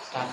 Start.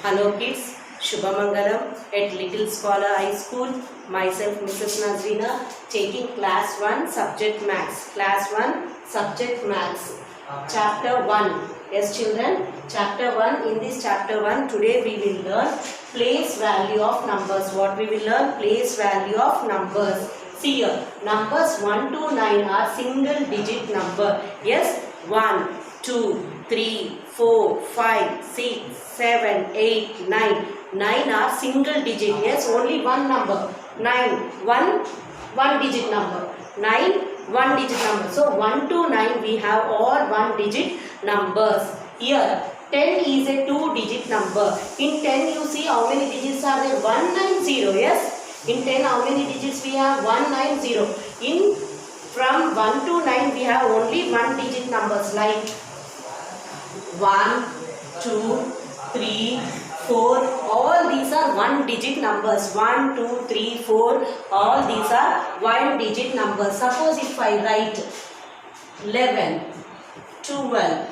Hello kids, Shubhamangalam at Little Scholar High School. Myself Mrs. Nazrina taking class 1 subject maths. Class 1 subject maths. Chapter 1. Yes children, chapter 1. In this chapter 1 today we will learn place value of numbers. What we will learn? Place value of numbers. See here, numbers 1 to 9 are single digit number. Yes, 1, 2, 3, 4, 5, 6, 7, 8, 9. 9 are single digit. Yes, only one number. 9, one digit number. 9, one digit number. So 1 to 9 we have all one digit numbers. Here 10 is a 2 digit number. In 10 you see how many digits are there? 190. Yes. In 10 how many digits we have? 190. In from 1 to 9 we have only one digit numbers like 1, 2, 3, 4. All these are one digit numbers. 1, 2, 3, 4. All these are one digit numbers. Suppose if I write 11, 12,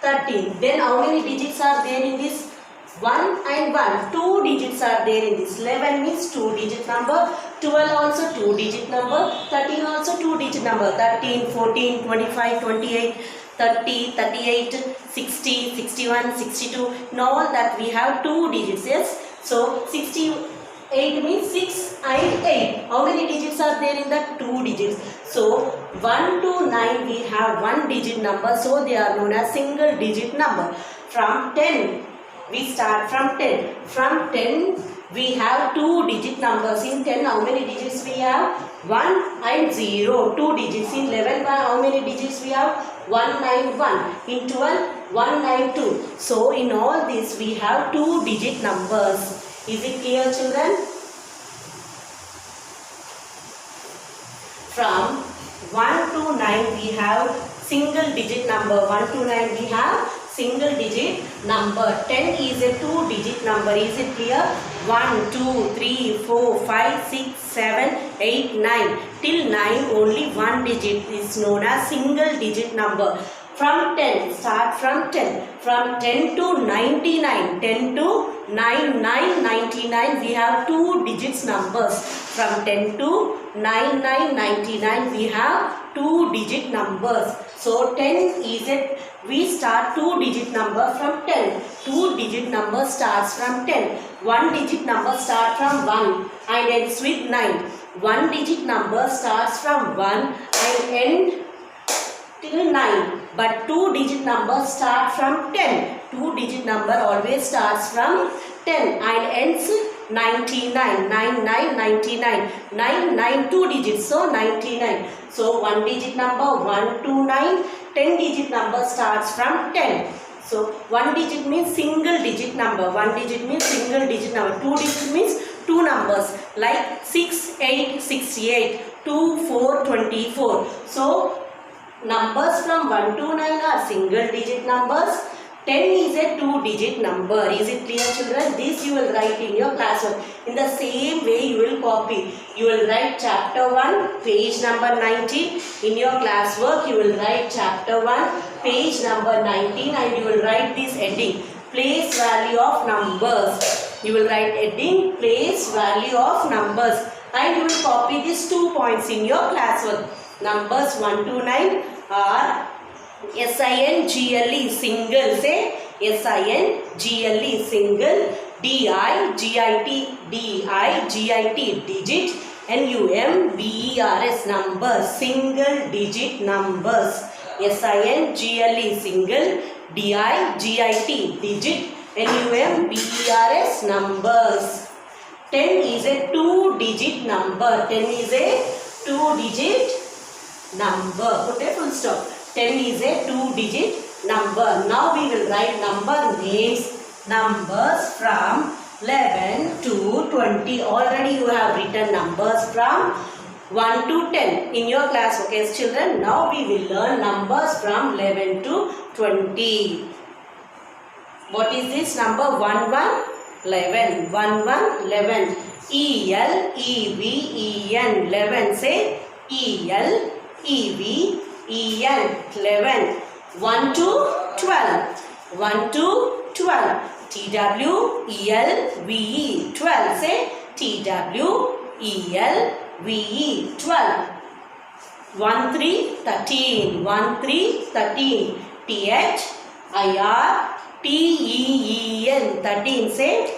13. Then how many digits are there in this? 1 and 1. 2 digits are there in this. 11 means 2 digit number. 12 also 2 digit number. 13 also 2 digit number. 13, 14, 25, 28. 30, 38, 60, 61, 62. In all that we have 2 digits. Yes. So 68 means 6 and 8. How many digits are there in that? 2 digits. So 1 to 9 we have one digit number. So they are known as single digit number. From 10 we start from 10. From 10 we have 2 digit numbers. In 10 how many digits we have? 1 and 0. 2 digits. In 11 how many digits we have? 191. In 12 192. So in all this we have 2 digit numbers. Is it clear children? From 1 to 9 we have single digit number. 1 to 9 we have single digit number. 10 is a 2 digit number. Is it clear? 1, 2, 3, 4, 5, 6, 7, 8, 9. Till 9 only one digit is known as single digit number. From 10, start from 10. From 10 to 99. 10 to 99 we have 2 digits numbers. From 10 to 99 we have 2 digit numbers. So 10 is a, we start 2 digit number from 10. 2 digit number starts from 10. 1 digit number start from 1 and ends with 9. 1 digit number starts from 1 and end till 9. But 2 digit number start from 10. 2 digit number always starts from 10 and ends 99. 99. 9, 2 digits. So 99. So 1 digit number 1 to 9. 10 digit number starts from 10. So 1 digit means single digit number. 1 digit means single digit number. 2 digit means 2 numbers like 6, 8, 68, 2, 4, 24. So numbers from 1 to 9 are single digit numbers. 10 is a 2 digit number. Is it clear children? This you will write in your classwork. In the same way you will copy. You will write chapter 1 page number 19. In your classwork you will write chapter 1 page number 19 and you will write this heading. Place value of numbers. You will write heading place value of numbers. And you will copy these 2 points in your classwork. Numbers 1 to 9 are SINGLE single. Say SINGLE single. DIGIT digit. NUMBERS numbers single digit numbers. SINGLE single. DIGIT digit. NUMBERS numbers. 10 is a 2 digit number. 10 is a 2 digit number. Put a full stop. 10 is a 2 digit number. Now we will write number names. Numbers from 11 to 20. Already you have written numbers from 1 to 10 in your class. Okay children. Now we will learn numbers from 11 to 20. What is this number? 1, 1, 11. 1, 1, 11. ELEVEN 11. Say ELEVEN 11. 1 to 12. 1 to 12. TWELVE 12. Say TWELVE 12. 1 3 13. 1 3 13. THIRTEEN 13. Say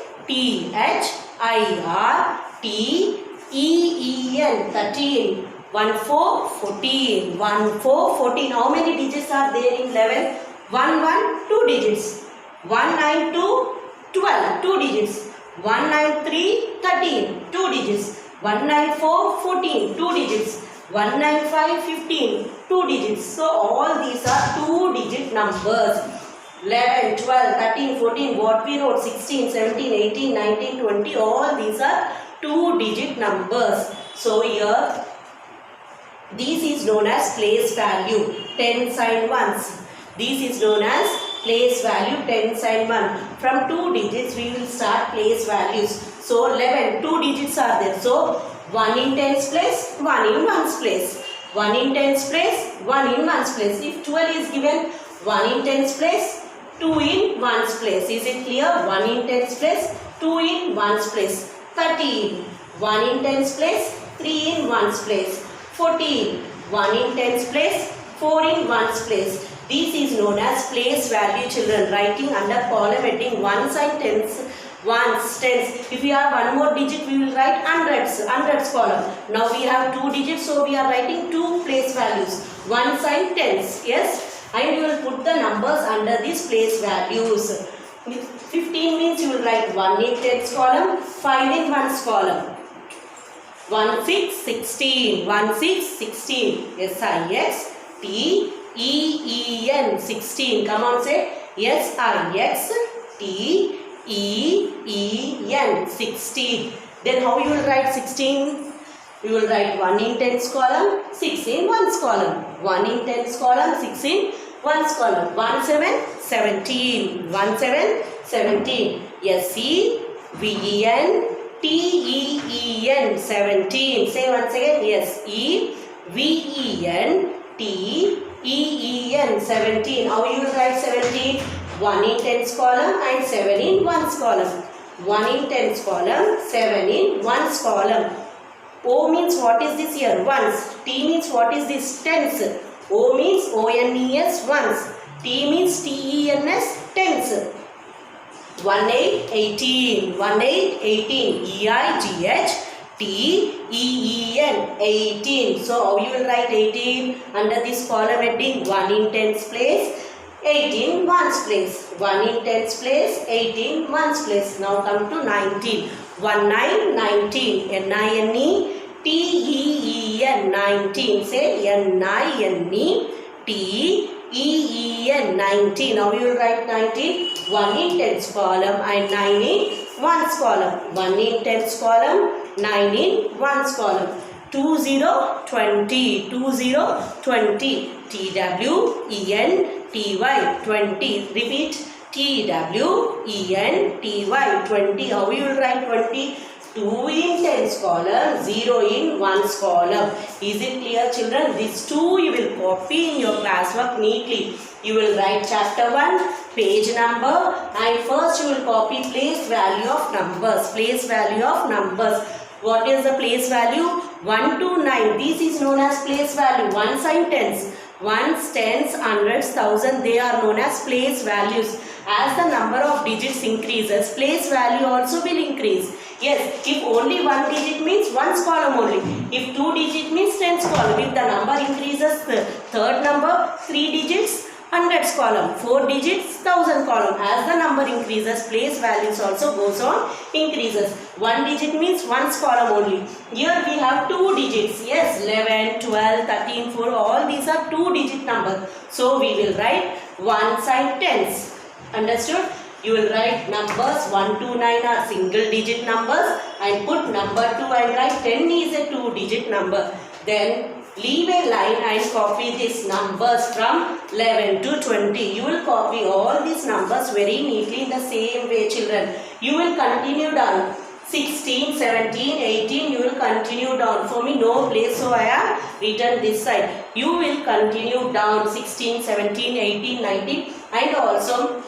THIRTEEN 13. 1 4 14. 1 4 14. How many digits are there in 11? 1 1 2 digits. 1 9 2 12 2 digits. 1 9 3 13 2 digits. 1 9 4 14 2 digits. 1 9 5 15 2 digits. So all these are 2 digit numbers. 11 12 13 14 what we wrote 16 17 18 19 20 all these are 2 digit numbers. So here this is known as place value 10 sign ones. This is known as place value 10 sign 1. From 2 digits we will start place values. So 11 2 digits are there. So 1 in tens place, 1 in ones place. 1 in tens place, 1 in ones place. If 12 is given, 1 in tens place, 2 in ones place. Is it clear? 1 in tens place, 2 in ones place. 13, 1 in tens place, 3 in ones place. 14, 1 in tens place, 4 in ones place. This is known as place value children. Writing under column heading ones and tens. Ones, tens. If we have one more digit, we will write hundreds column. Now we have 2 digits, so we are writing 2 place values. Ones and tens, yes. And you will put the numbers under these place values. 15 means you will write 1 in tens column, 5 in ones column. 1 6 16, 1 6 16. SIXTEEN 16. Come on, say SIXTEEN 16. Then how you will write 16? You will write 1 in tens column, 6 in ones column. 1 in tens column, 6 in ones column. 1 7 17. 1 7 17. SEVENTEEN 17. Say once again. SEVENTEEN 17. How you will write 17? 1 in tens column and 7 in ones column. 1 in tens column, 7 in ones column. O means what is this here? Ones. T means what is this? Tens. O means ONES ones. T means TENS tens. 1 8 18. 1 8 18. EIGHTEEN 18. So how you will write 18? Under this column heading 1 in tens place, 18 ones place. 1 in tens place, 18 ones place. Now come to 19. 1 9 19. NINETEEN 19. Say NINETEEN 19. Now you will write 19. 1 in tens column and 9 in ones column. 1 in tens column, 9 in ones column. 20 20. 20 20. TWENTY 20. Repeat. TWENTY 20. How you will write 20? 2 in tens column, 0 in ones column. Is it clear, children? These 2 you will copy in your classwork neatly. You will write chapter 1, page number, and first you will copy place value of numbers. Place value of numbers. What is the place value? 1 to 9. This is known as place value. Ones and tens. Ones, tens, hundreds, thousand, they are known as place values. As the number of digits increases, place value also will increase. Yes, if only 1 digit means ones column only. If 2 digit means tens column. If the number increases, the third number, 3 digits, hundreds column. 4 digits, thousand column. As the number increases, place values also goes on increases. 1 digit means ones column only. Here we have 2 digits. Yes, 11, 12, 13, 4. All these are 2 digit numbers. So we will write ones and tens. Understood? You will write numbers 1 to 9 are single digit numbers and put number 2 and write 10 is a 2 digit number. Then leave a line and copy these numbers from 11 to 20. You will copy all these numbers very neatly in the same way, children. You will continue down. 16, 17, 18, you will continue down. For me, no place, so I have written this side. You will continue down 16, 17, 18, 19 and also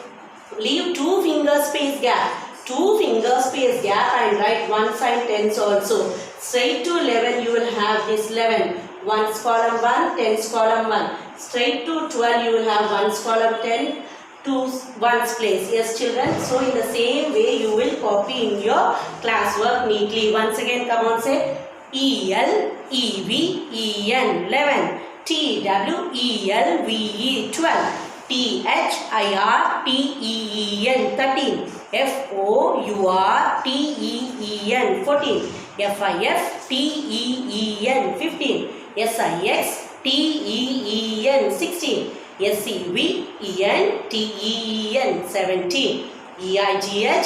leave 2 finger space gap. 2 finger space gap and write 1 sign tens also. Straight to 11 you will have this 11. 1's column 1, 10's column 1. Straight to 12 you will have 1's column 10. 1's place. Yes children. So in the same way you will copy in your classwork neatly. Once again come on say ELEVEN 11. TWELVE 12. THIRTEEN 13. FOURTEEN 14. FIFTEEN 15. SIXTEEN 16. SEVENTEEN 17. EIGHTEN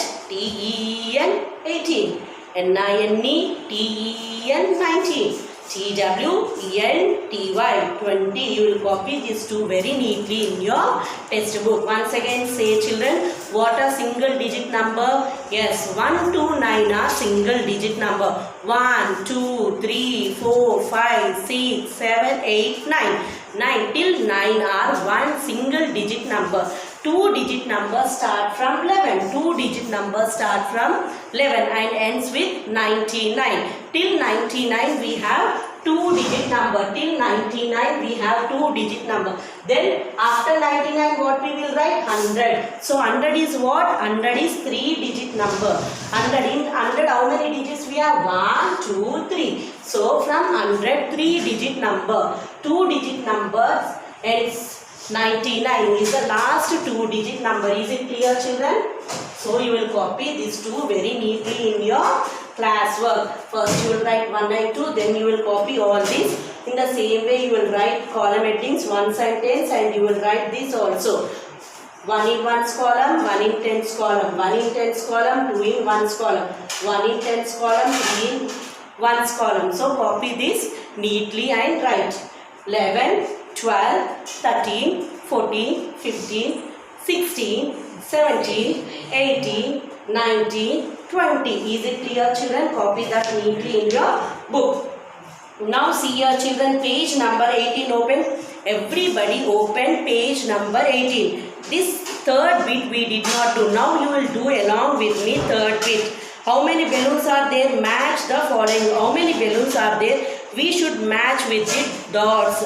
18. NINETEN 19. TWENTY 20. You will copy these two very neatly in your textbook. Once again say children, what are single digit number? Yes, 1 to 9 are single digit number. 1, 2, 3, 4, 5, 6, 7, 8, 9. 9 till 9 are one single digit number. 2 digit numbers start from 11. 2 digit numbers start from 11 and ends with 99. Till 99 we have 2 digit number. Till 99 we have 2 digit number. Then after 99 what we will write? 100. So 100 is what? 100 is 3 digit number. 100 in 100 how many digits we have? 1, 2, 3. So from 100 3 digit number. 2 digit numbers ends 99 is the last 2 digit number. Is it clear children? So you will copy these two very neatly in your classwork. First you will write 192, then you will copy all this. In the same way you will write column headings 1 and 10s and you will write this also. 1 in 1's column, 1 in 10's column, 1 in 10's column, 2 in 1's column, 1 in 10's column, 3 in 1's column. So copy this neatly and write 11, 12, 13, 14, 15, 16, 17, 18, 19, 20. Is it clear children? Copy that neatly in your book. Now see here children, page number 18 open. Everybody open page number 18. This third bit we did not do. Now you will do along with me third bit. How many balloons are there? Match the following. How many balloons are there? We should match with the dots.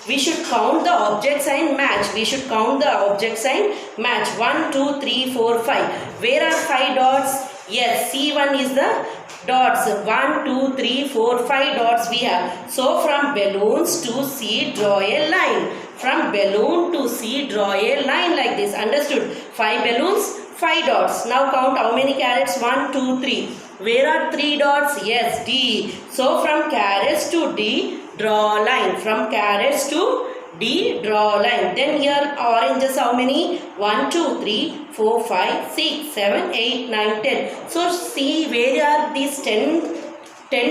We should count the objects and match. We should count the objects and match. 1, 2, 3, 4, 5. Where are 5 dots? Yes, C1 is the dots. 1, 2, 3, 4, 5 dots we have. So from balloons to C, draw a line. From balloon to C, draw a line like this. Understood? 5 balloons, 5 dots. Now count how many carrots? 1, 2, 3. Where are 3 dots? Yes, D. So from carrots to D, draw line. From carrots to D, draw line. Then here oranges how many? 1, 2, 3, 4, 5, 6, 7, 8, 9, 10. So see where are these 10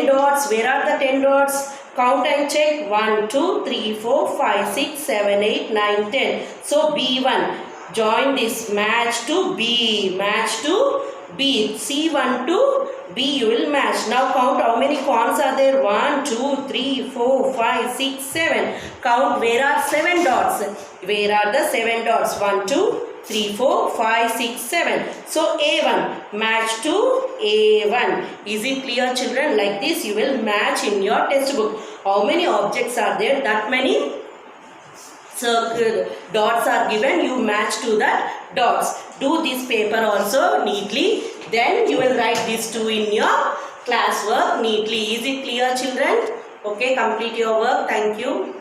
dots? Where are the 10 dots? Count and check. 1, 2, 3, 4, 5, 6, 7, 8, 9, 10. So B1. Join this. Match to B. Match to B. C1 to B you will match. Now count how many cons are there. 1, 2, 3, 4, 5, 6, 7. Count where are 7 dots. Where are the 7 dots? 1, 2, 3, 4, 5, 6, 7. So A1. Match to A1. Is it clear children? Like this you will match in your textbook. How many objects are there? That many circle dots are given. You match to that dots. Do this paper also neatly. Then you will write these two in your classwork neatly. Is it clear children? Okay, complete your work. Thank you.